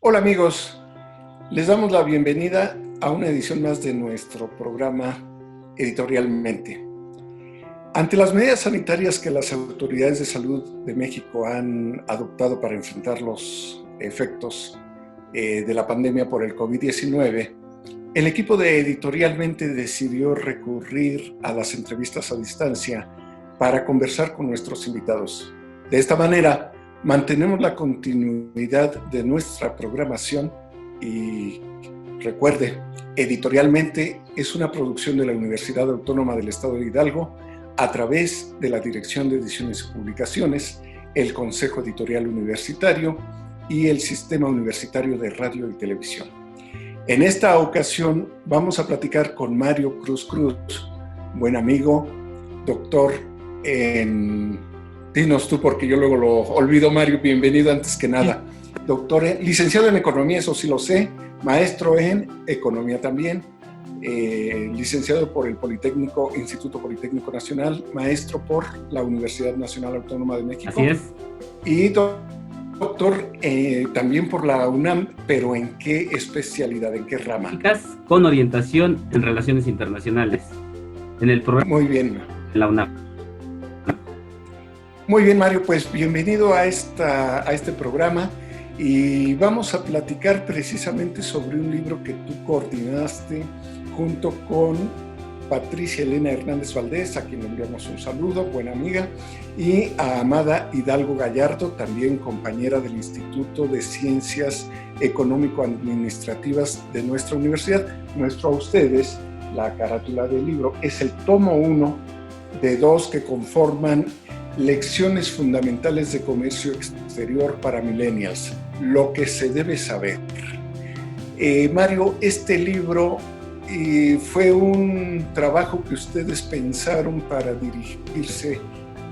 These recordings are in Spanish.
Hola amigos, les damos la bienvenida a una edición más de nuestro programa Editorialmente. Ante las medidas sanitarias que las autoridades de salud de México han adoptado para enfrentar los efectos de la pandemia por el COVID-19, el equipo de Editorialmente decidió recurrir a las entrevistas a distancia para conversar con nuestros invitados. De esta manera, mantenemos la continuidad de nuestra programación y recuerde, Editorialmente es una producción de la Universidad Autónoma del Estado de Hidalgo a través de la Dirección de Ediciones y Publicaciones, el Consejo Editorial Universitario y el Sistema Universitario de Radio y Televisión. En esta ocasión vamos a platicar con Mario Cruz Cruz, buen amigo, doctor en... Dinos tú, porque yo luego lo olvido, Mario, bienvenido antes que nada. Doctor, licenciado en Economía, eso sí lo sé, maestro en Economía también, licenciado por el Instituto Politécnico Nacional, maestro por la Universidad Nacional Autónoma de México. Así es. Y doctor también por la UNAM, pero ¿en qué especialidad, en qué rama? Con orientación en Relaciones Internacionales, en el programa. Muy bien. En la UNAM. Muy bien, Mario, pues bienvenido a este programa y vamos a platicar precisamente sobre un libro que tú coordinaste junto con Patricia Elena Hernández Valdés, a quien le enviamos un saludo, buena amiga, y a Amada Hidalgo Gallardo, también compañera del Instituto de Ciencias Económico-Administrativas de nuestra universidad. Muestro a ustedes la carátula del libro, es el tomo 1 de 2 que conforman Lecciones fundamentales de comercio exterior para millennials, lo que se debe saber. Mario, este libro fue un trabajo que ustedes pensaron para dirigirse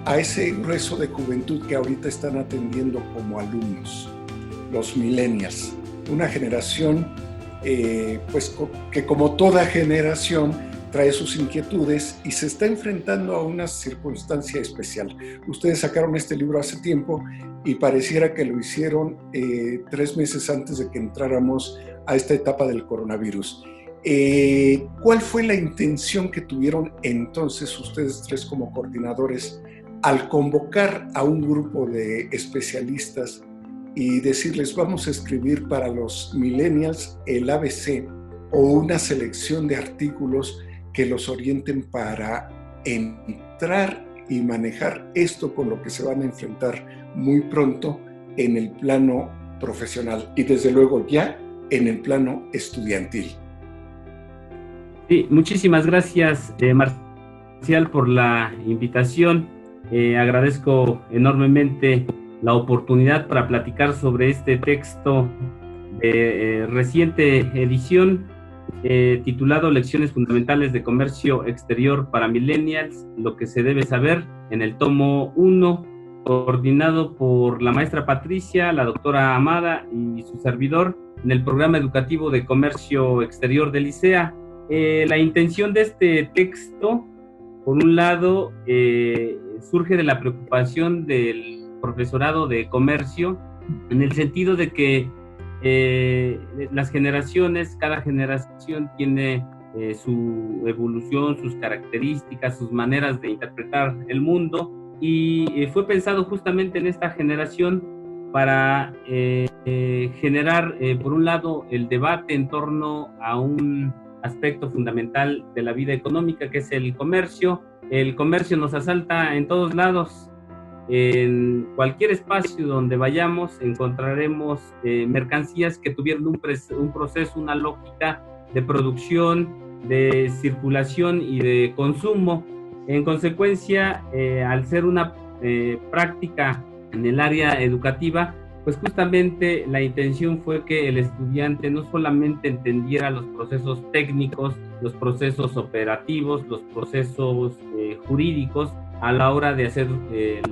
a ese grueso de juventud que ahorita están atendiendo como alumnos, los millennials, una generación pues que como toda generación trae sus inquietudes y se está enfrentando a una circunstancia especial. Ustedes sacaron este libro hace tiempo y pareciera que lo hicieron 3 meses antes de que entráramos a esta etapa del coronavirus. ¿Cuál fue la intención que tuvieron entonces ustedes tres como coordinadores al convocar a un grupo de especialistas y decirles vamos a escribir para los millennials el ABC o una selección de artículos que los orienten para entrar y manejar esto con lo que se van a enfrentar muy pronto en el plano profesional y desde luego ya en el plano estudiantil? Sí, muchísimas gracias, Marcial, por la invitación. Agradezco enormemente la oportunidad para platicar sobre este texto de reciente edición titulado Lecciones fundamentales de comercio exterior para millennials, lo que se debe saber, en el tomo 1, coordinado por la maestra Patricia, la doctora Amada y su servidor, en el programa educativo de comercio exterior del ICEA. La intención de este texto, por un lado, surge de la preocupación del profesorado de comercio, en el sentido de que las generaciones, cada generación tiene su evolución, sus características, sus maneras de interpretar el mundo, y fue pensado justamente en esta generación para generar, por un lado, el debate en torno a un aspecto fundamental de la vida económica, que es el comercio. El comercio nos asalta en todos lados. En cualquier espacio donde vayamos encontraremos mercancías que tuvieron un proceso, una lógica de producción, de circulación y de consumo. En consecuencia, al ser una práctica en el área educativa, pues justamente la intención fue que el estudiante no solamente entendiera los procesos técnicos, los procesos operativos, los procesos jurídicos, a la hora de hacer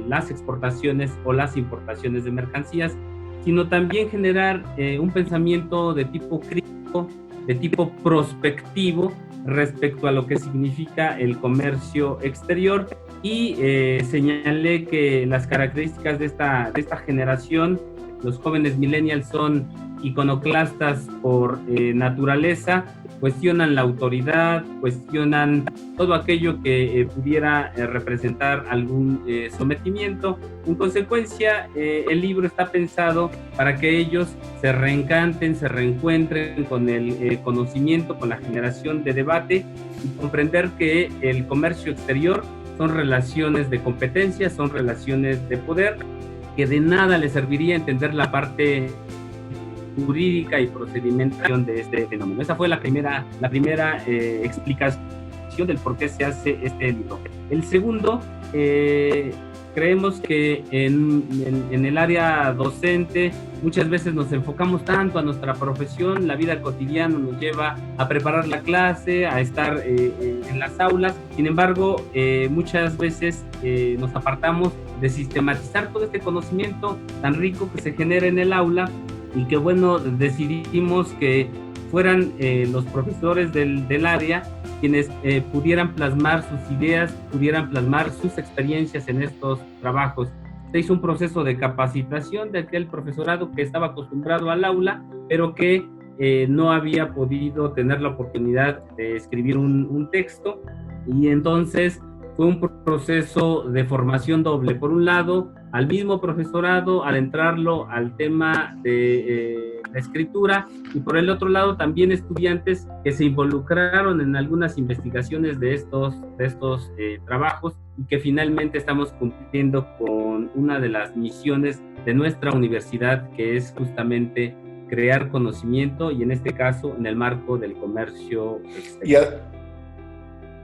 las exportaciones o las importaciones de mercancías, sino también generar un pensamiento de tipo crítico, de tipo prospectivo respecto a lo que significa el comercio exterior, y señalé que las características de esta generación, los jóvenes millennials, son iconoclastas por naturaleza, cuestionan la autoridad, cuestionan todo aquello que pudiera representar algún sometimiento. En consecuencia, el libro está pensado para que ellos se reencanten, se reencuentren con el conocimiento, con la generación de debate y comprender que el comercio exterior son relaciones de competencia, son relaciones de poder, que de nada les serviría entender la parte jurídica y procedimental de este fenómeno. Esa fue la primera explicación del por qué se hace este libro. El segundo, creemos que en el área docente muchas veces nos enfocamos tanto a nuestra profesión, la vida cotidiana nos lleva a preparar la clase, a estar en las aulas. Sin embargo, muchas veces nos apartamos de sistematizar todo este conocimiento tan rico que se genera en el aula, y que bueno, decidimos que fueran los profesores del área quienes pudieran plasmar sus ideas, pudieran plasmar sus experiencias en estos trabajos. Se hizo un proceso de capacitación de aquel profesorado que estaba acostumbrado al aula, pero que no había podido tener la oportunidad de escribir un texto, y entonces fue un proceso de formación doble. Por un lado, al mismo profesorado, al entrarlo al tema de la escritura, y por el otro lado también estudiantes que se involucraron en algunas investigaciones de estos trabajos, y que finalmente estamos cumpliendo con una de las misiones de nuestra universidad, que es justamente crear conocimiento, y en este caso en el marco del comercio exterior.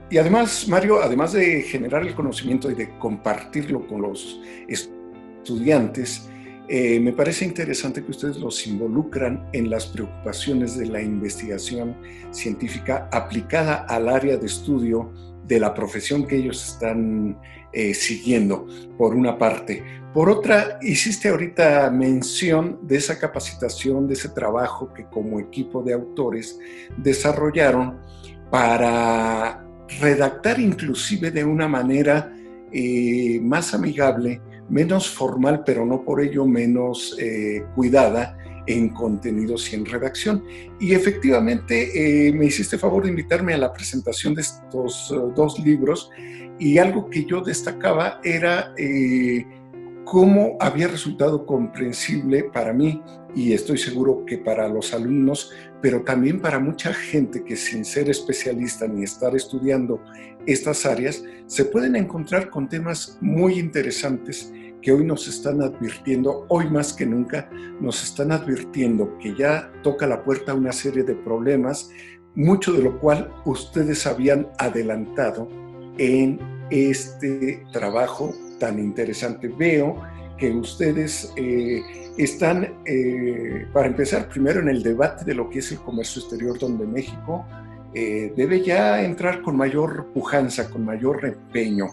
Y además, Mario, además de generar el conocimiento y de compartirlo con los estudiantes, me parece interesante que ustedes los involucran en las preocupaciones de la investigación científica aplicada al área de estudio de la profesión que ellos están siguiendo, por una parte. Por otra, hiciste ahorita mención de esa capacitación, de ese trabajo que como equipo de autores desarrollaron para redactar inclusive de una manera más amigable, menos formal, pero no por ello menos cuidada en contenidos y en redacción. Y efectivamente me hiciste favor de invitarme a la presentación de estos dos libros, y algo que yo destacaba era cómo había resultado comprensible para mí, y estoy seguro que para los alumnos, pero también para mucha gente que sin ser especialista ni estar estudiando estas áreas, se pueden encontrar con temas muy interesantes que hoy nos están advirtiendo, hoy más que nunca, nos están advirtiendo que ya toca la puerta una serie de problemas, mucho de lo cual ustedes habían adelantado en este trabajo tan interesante. Veo que ustedes están, para empezar, primero en el debate de lo que es el comercio exterior, donde México debe ya entrar con mayor pujanza, con mayor empeño.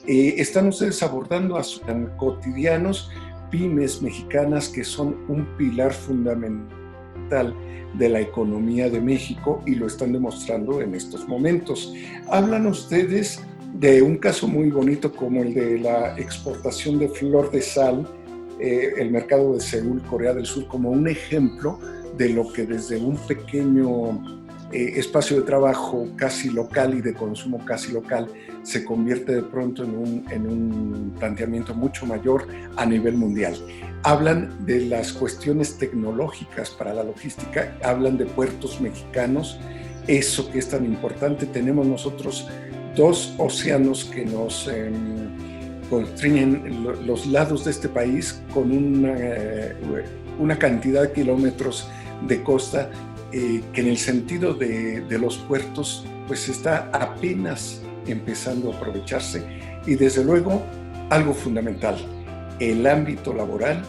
Están ustedes abordando a sus cotidianos pymes mexicanas que son un pilar fundamental de la economía de México, y lo están demostrando en estos momentos. Hablan ustedes de un caso muy bonito como el de la exportación de flor de sal, el mercado de Seúl, Corea del Sur, como un ejemplo de lo que desde un pequeño espacio de trabajo casi local y de consumo casi local se convierte de pronto en un planteamiento mucho mayor a nivel mundial. Hablan de las cuestiones tecnológicas para la logística, hablan de puertos mexicanos, eso que es tan importante. Tenemos nosotros dos océanos que nos constriñen los lados de este país, con una cantidad de kilómetros de costa que en el sentido de los puertos pues está apenas empezando a aprovecharse. Y desde luego algo fundamental, el ámbito laboral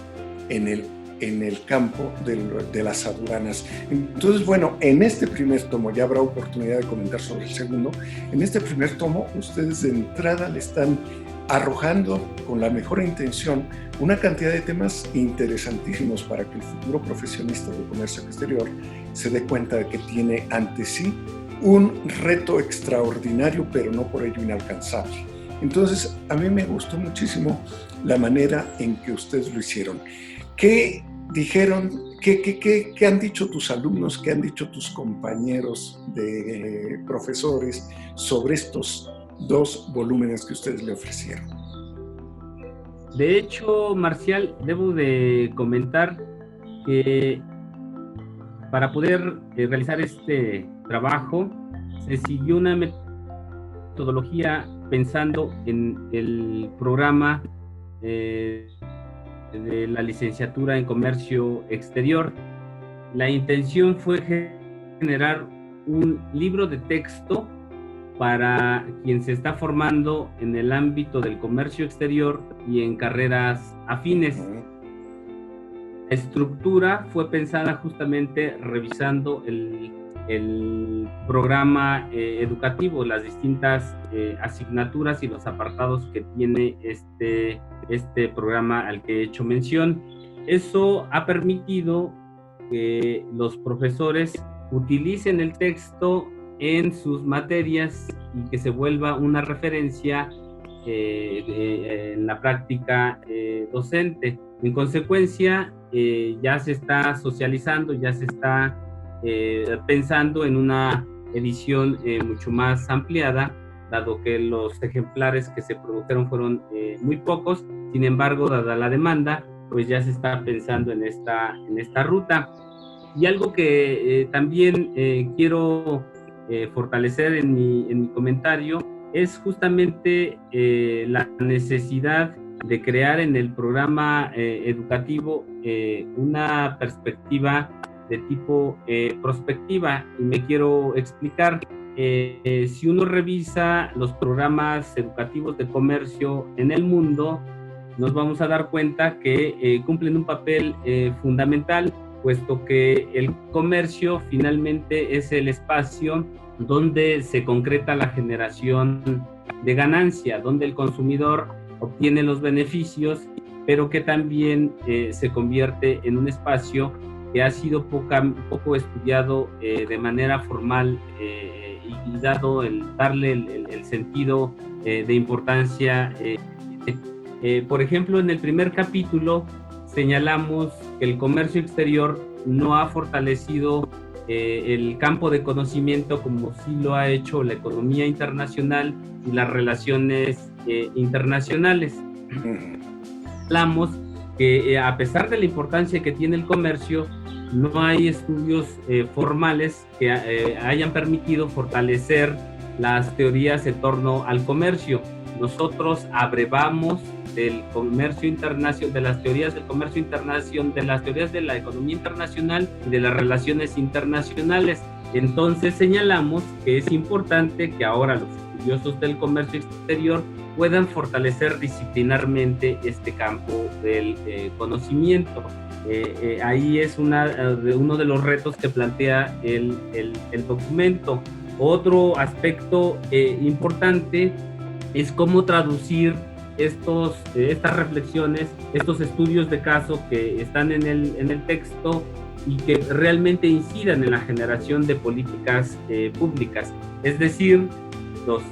en el campo de las aduanas. Entonces, bueno, en este primer tomo, ya habrá oportunidad de comentar sobre el segundo, en este primer tomo ustedes de entrada le están arrojando con la mejor intención una cantidad de temas interesantísimos para que el futuro profesionista del comercio exterior se dé cuenta de que tiene ante sí un reto extraordinario, pero no por ello inalcanzable. Entonces, a mí me gustó muchísimo la manera en que ustedes lo hicieron. ¿Qué dijeron, ¿qué han dicho tus alumnos, qué han dicho tus compañeros de profesores sobre estos 2 volúmenes que ustedes le ofrecieron? De hecho, Marcial, debo de comentar que para poder realizar este trabajo se siguió una metodología pensando en el programa de la licenciatura en Comercio Exterior. La intención fue generar un libro de texto para quien se está formando en el ámbito del comercio exterior y en carreras afines. La estructura fue pensada justamente revisando el programa educativo, las distintas asignaturas y los apartados que tiene este programa al que he hecho mención. Eso ha permitido que los profesores utilicen el texto en sus materias y que se vuelva una referencia en la práctica docente. En consecuencia, ya se está socializando, ya se está pensando en una edición mucho más ampliada, dado que los ejemplares que se produjeron fueron muy pocos. Sin embargo, dada la demanda, pues ya se está pensando en esta ruta. Y algo que también quiero fortalecer en mi comentario es justamente la necesidad de crear en el programa educativo una perspectiva de tipo prospectiva, y me quiero explicar. Si uno revisa los programas educativos de comercio en el mundo, nos vamos a dar cuenta que cumplen un papel fundamental, puesto que el comercio finalmente es el espacio donde se concreta la generación de ganancia, donde el consumidor obtiene los beneficios, pero que también se convierte en un espacio que ha sido poco estudiado de manera formal y dado darle el sentido de importancia. Por ejemplo, en el primer capítulo señalamos que el comercio exterior no ha fortalecido el campo de conocimiento como sí lo ha hecho la economía internacional y las relaciones internacionales. Hablamos que a pesar de la importancia que tiene el comercio, no hay estudios formales que hayan permitido fortalecer las teorías en torno al comercio. Nosotros abrevamos del comercio internacional, de las teorías del comercio internacional, de las teorías de la economía internacional y de las relaciones internacionales. Entonces señalamos que es importante que ahora los estudiosos del comercio exterior puedan fortalecer disciplinarmente este campo del conocimiento. Ahí es uno de los retos que plantea el documento. Otro aspecto importante es cómo traducir estas reflexiones, estos estudios de caso que están en el texto y que realmente incidan en la generación de políticas públicas. Es decir, los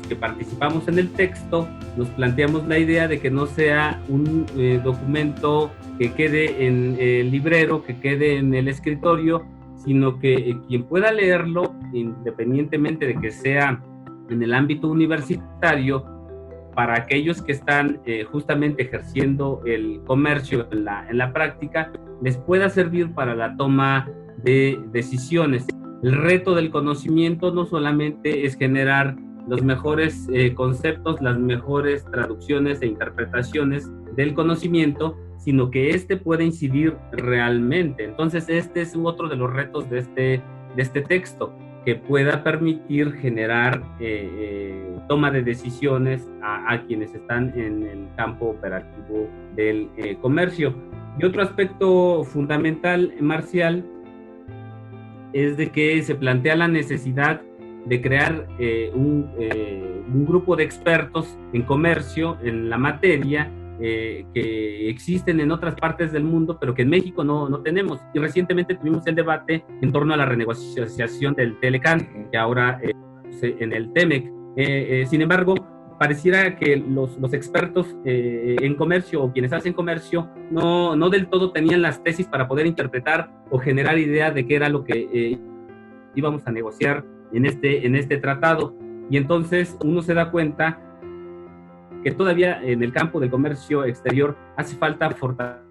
que participamos en el texto nos planteamos la idea de que no sea un documento que quede en el librero, que quede en el escritorio, sino que quien pueda leerlo, independientemente de que sea en el ámbito universitario, para aquellos que están justamente ejerciendo el comercio en la práctica, les pueda servir para la toma de decisiones. El reto del conocimiento no solamente es generar los mejores conceptos, las mejores traducciones e interpretaciones del conocimiento, sino que éste puede incidir realmente. Entonces, este es otro de los retos de este texto, que pueda permitir generar toma de decisiones a quienes están en el campo operativo del comercio. Y otro aspecto fundamental, Marcial, es de que se plantea la necesidad de crear un grupo de expertos en comercio, en la materia, que existen en otras partes del mundo, pero que en México no tenemos. Y recientemente tuvimos el debate en torno a la renegociación del Telecán, que ahora en el TEMEC. Sin embargo, pareciera que los expertos en comercio o quienes hacen comercio no del todo tenían las tesis para poder interpretar o generar idea de qué era lo que íbamos a negociar en este tratado. Y entonces uno se da cuenta que todavía en el campo del comercio exterior hace falta fortalecer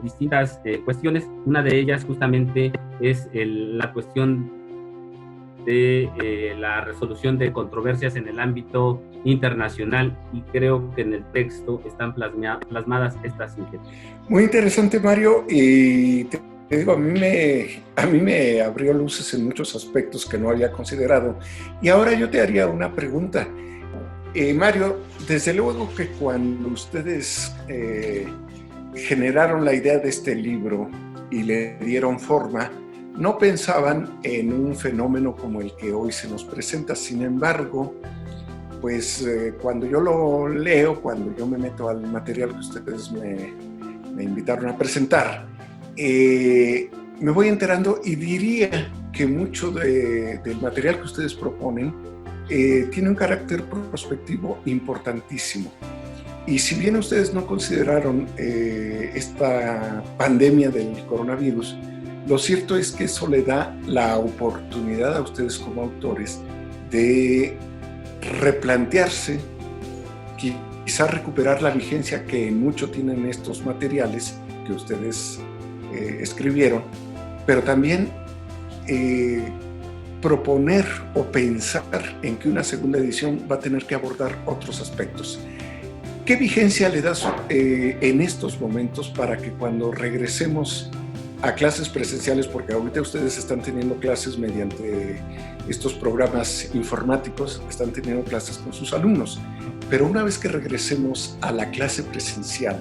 distintas cuestiones. Una de ellas justamente es la cuestión de la resolución de controversias en el ámbito internacional, y creo que en el texto están plasmadas estas inquietudes. Muy interesante, Mario, y te digo, a mí me abrió luces en muchos aspectos que no había considerado. Y ahora yo te haría una pregunta. Mario, desde luego que cuando ustedes generaron la idea de este libro y le dieron forma, no pensaban en un fenómeno como el que hoy se nos presenta. Sin embargo, pues cuando yo lo leo, cuando yo me meto al material que ustedes me invitaron a presentar, me voy enterando y diría que mucho del material que ustedes proponen tiene un carácter prospectivo importantísimo. Y si bien ustedes no consideraron esta pandemia del coronavirus, lo cierto es que eso le da la oportunidad a ustedes como autores de replantearse, quizás recuperar la vigencia que mucho tienen estos materiales que ustedes escribieron, pero también proponer o pensar en que una segunda edición va a tener que abordar otros aspectos. ¿Qué vigencia le das en estos momentos para que cuando regresemos a clases presenciales, porque ahorita ustedes están teniendo clases mediante estos programas informáticos, están teniendo clases con sus alumnos, pero una vez que regresemos a la clase presencial,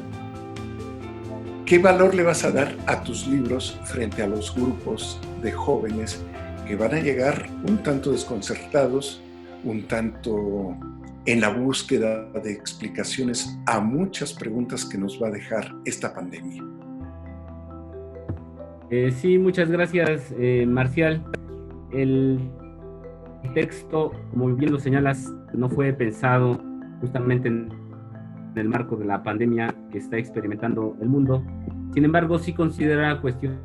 ¿qué valor le vas a dar a tus libros frente a los grupos de jóvenes que van a llegar un tanto desconcertados, un tanto en la búsqueda de explicaciones a muchas preguntas que nos va a dejar esta pandemia? Sí, muchas gracias, Marcial. El texto, como bien lo señalas, no fue pensado justamente en el marco de la pandemia que está experimentando el mundo. Sin embargo, sí considera cuestiones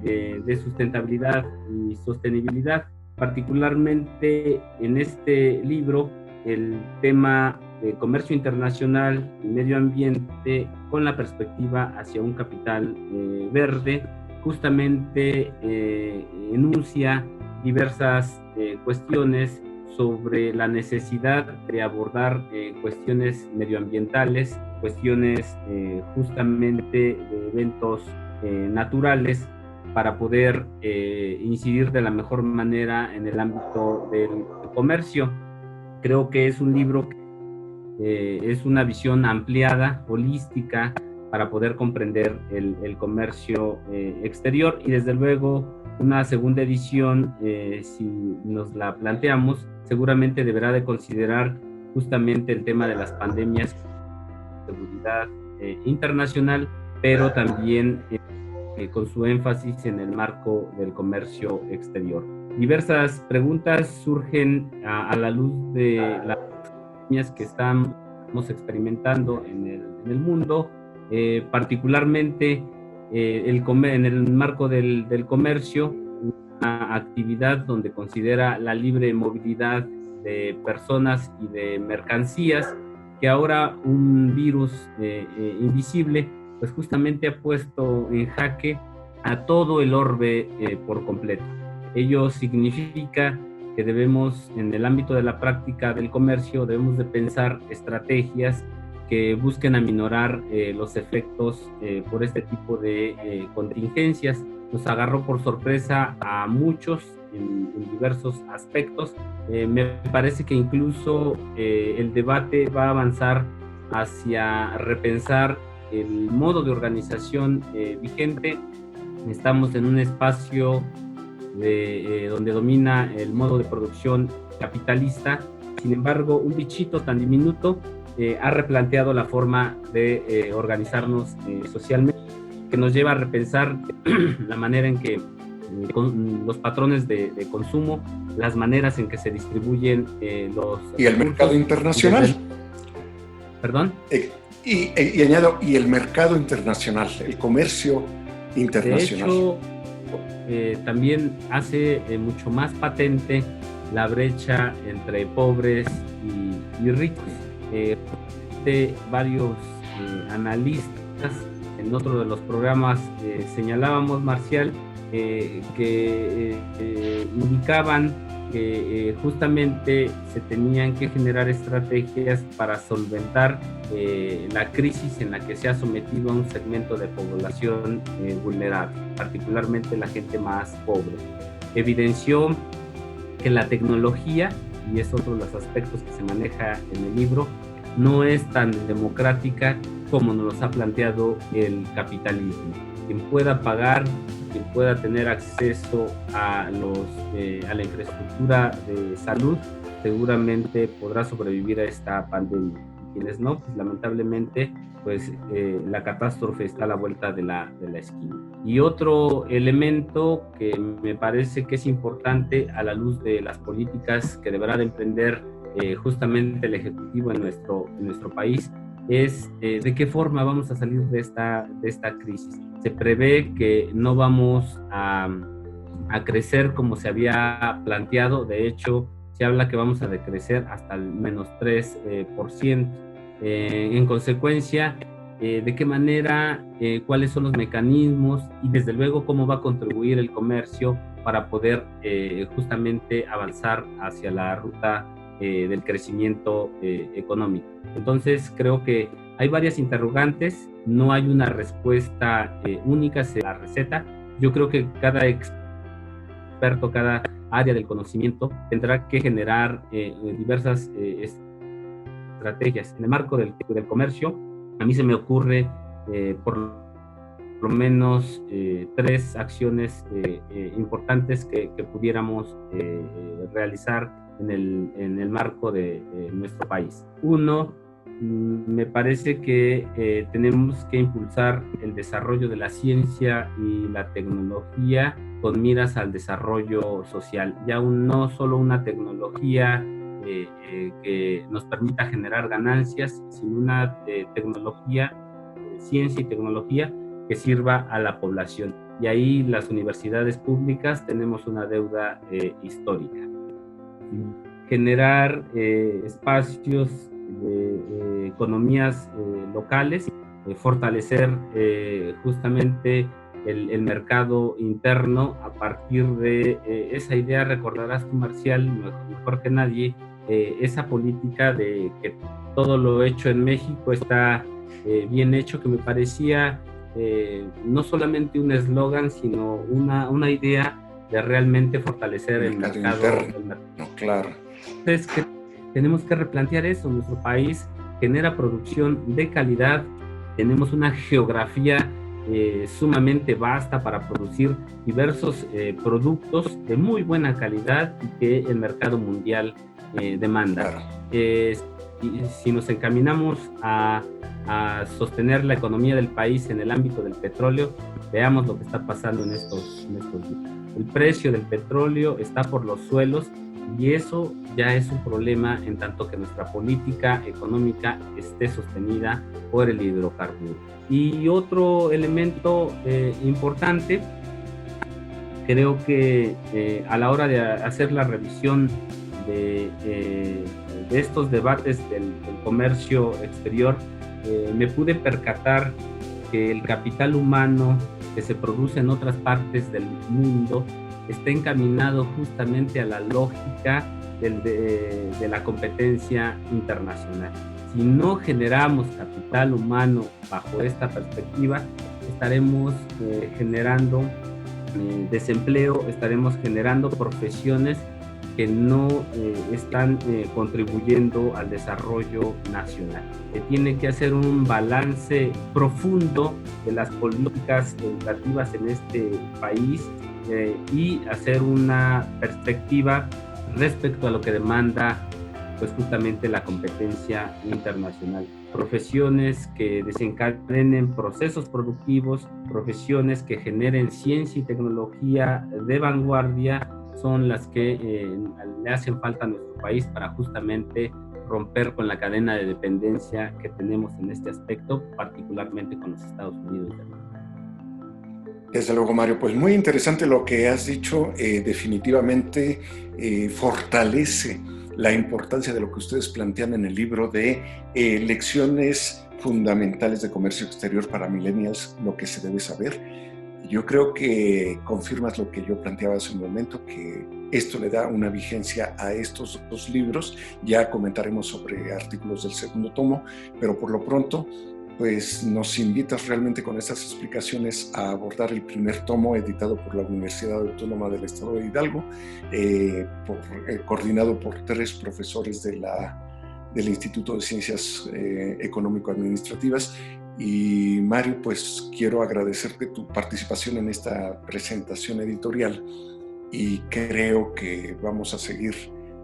de sustentabilidad y sostenibilidad. Particularmente en este libro, el tema de comercio internacional y medio ambiente con la perspectiva hacia un capital verde, justamente enuncia diversas cuestiones sobre la necesidad de abordar cuestiones medioambientales, cuestiones justamente de eventos naturales, para poder incidir de la mejor manera en el ámbito del comercio. Creo que es un libro que es una visión ampliada, holística, para poder comprender el comercio exterior, y desde luego una segunda edición, si nos la planteamos, seguramente deberá de considerar justamente el tema de las pandemias, seguridad internacional, pero también con su énfasis en el marco del comercio exterior. Diversas preguntas surgen a la luz de las pandemias que estamos experimentando en el mundo, particularmente en el marco del comercio, una actividad donde considera la libre movilidad de personas y de mercancías, que ahora un virus invisible pues justamente ha puesto en jaque a todo el orbe por completo. Ello significa que debemos, en el ámbito de la práctica del comercio, debemos de pensar estrategias que busquen aminorar los efectos por este tipo de contingencias. Nos agarró por sorpresa a muchos en diversos aspectos. Me parece que incluso el debate va a avanzar hacia repensar el modo de organización vigente. Estamos en un espacio donde domina el modo de producción capitalista. Sin embargo, un bichito tan diminuto ha replanteado la forma de organizarnos socialmente, que nos lleva a repensar la manera en que los patrones de consumo, las maneras en que se distribuyen los... Y el mercado internacional. ¿Perdón? Y añado, y el mercado internacional, el comercio internacional. De hecho, también hace mucho más patente la brecha entre pobres y ricos. Varios analistas en otro de los programas señalábamos, Marcial, que indicaban que justamente se tenían que generar estrategias para solventar la crisis en la que se ha sometido a un segmento de población vulnerable, particularmente la gente más pobre. Evidenció que la tecnología, y es otro de los aspectos que se maneja en el libro, no es tan democrática como nos los ha planteado el capitalismo. Quien pueda pagar, quien pueda tener acceso a la infraestructura de salud, seguramente podrá sobrevivir a esta pandemia. Y quienes no, pues lamentablemente, pues la catástrofe está a la vuelta de la esquina. Y otro elemento que me parece que es importante a la luz de las políticas que deberá de emprender justamente el Ejecutivo en nuestro país es de qué forma vamos a salir de esta crisis. Se prevé que no vamos a crecer como se había planteado. De hecho, se habla que vamos a decrecer hasta el menos 3%. En consecuencia, de qué manera, cuáles son los mecanismos y desde luego cómo va a contribuir el comercio para poder justamente avanzar hacia la ruta del crecimiento económico. Entonces creo que hay varias interrogantes, no hay una respuesta única a la receta. Yo creo que cada experto, cada área del conocimiento tendrá que generar diversas estrategias. En el marco del comercio, a mí se me ocurre por lo menos 3 acciones importantes que pudiéramos realizar en el marco de nuestro país. Uno, me parece que tenemos que impulsar el desarrollo de la ciencia y la tecnología con miras al desarrollo social. Ya no solo una tecnología que nos permita generar ganancias, sino una tecnología, ciencia y tecnología que sirva a la población. Y ahí las universidades públicas tenemos una deuda histórica. Generar espacios de economías locales, fortalecer justamente el mercado interno a partir de esa idea. Recordarás tú, Marcial, mejor que nadie, esa política de que todo lo hecho en México está bien hecho, que me parecía no solamente un eslogan, sino una idea de realmente fortalecer el mercado interno. Claro. Entonces, tenemos que replantear eso. Nuestro país genera producción de calidad, tenemos una geografía sumamente vasta para producir diversos productos de muy buena calidad y que el mercado mundial demanda. Claro. Si nos encaminamos a sostener la economía del país en el ámbito del petróleo, veamos lo que está pasando en estos días. El precio del petróleo está por los suelos y eso ya es un problema en tanto que nuestra política económica esté sostenida por el hidrocarburo. Y otro elemento importante, creo que a la hora de hacer la revisión de estos debates del comercio exterior, me pude percatar que el capital humano que se produce en otras partes del mundo está encaminado justamente a la lógica de la competencia internacional. Si no generamos capital humano bajo esta perspectiva, estaremos generando desempleo, estaremos generando profesiones que no están contribuyendo al desarrollo nacional. Se tiene que hacer un balance profundo de las políticas educativas en este país y hacer una perspectiva respecto a lo que demanda pues justamente la competencia internacional. Profesiones que desencadenen procesos productivos, profesiones que generen ciencia y tecnología de vanguardia, son las que le hacen falta a nuestro país para justamente romper con la cadena de dependencia que tenemos en este aspecto, particularmente con los Estados Unidos de América. Desde luego, Mario, pues muy interesante lo que has dicho. Definitivamente fortalece la importancia de lo que ustedes plantean en el libro de lecciones fundamentales de comercio exterior para millennials, lo que se debe saber. Yo creo que confirmas lo que yo planteaba hace un momento, que esto le da una vigencia a estos dos libros. Ya comentaremos sobre artículos del segundo tomo, pero por lo pronto pues nos invitas realmente con estas explicaciones a abordar el primer tomo editado por la Universidad Autónoma del Estado de Hidalgo, coordinado por 3 profesores del Instituto de Ciencias Económico-Administrativas. Y Mario, pues quiero agradecerte tu participación en esta presentación editorial y creo que vamos a seguir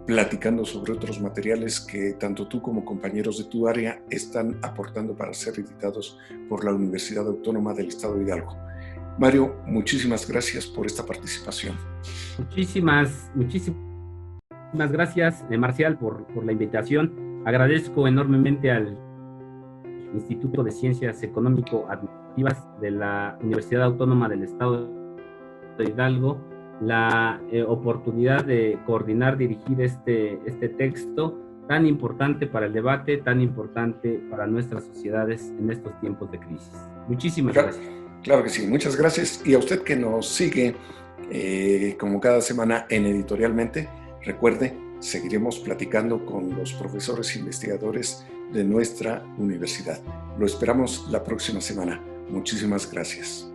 platicando sobre otros materiales que tanto tú como compañeros de tu área están aportando para ser editados por la Universidad Autónoma del Estado de Hidalgo. Mario, muchísimas gracias por esta participación. Muchísimas gracias, Marcial, por la invitación. Agradezco enormemente al Instituto de Ciencias Económico-Administrativas de la Universidad Autónoma del Estado de Hidalgo la oportunidad de coordinar, dirigir este texto tan importante para el debate, tan importante para nuestras sociedades en estos tiempos de crisis. Muchísimas gracias. Claro que sí, muchas gracias. Y a usted que nos sigue como cada semana en Editorialmente, recuerde, seguiremos platicando con los profesores investigadores de nuestra universidad. Lo esperamos la próxima semana. Muchísimas gracias.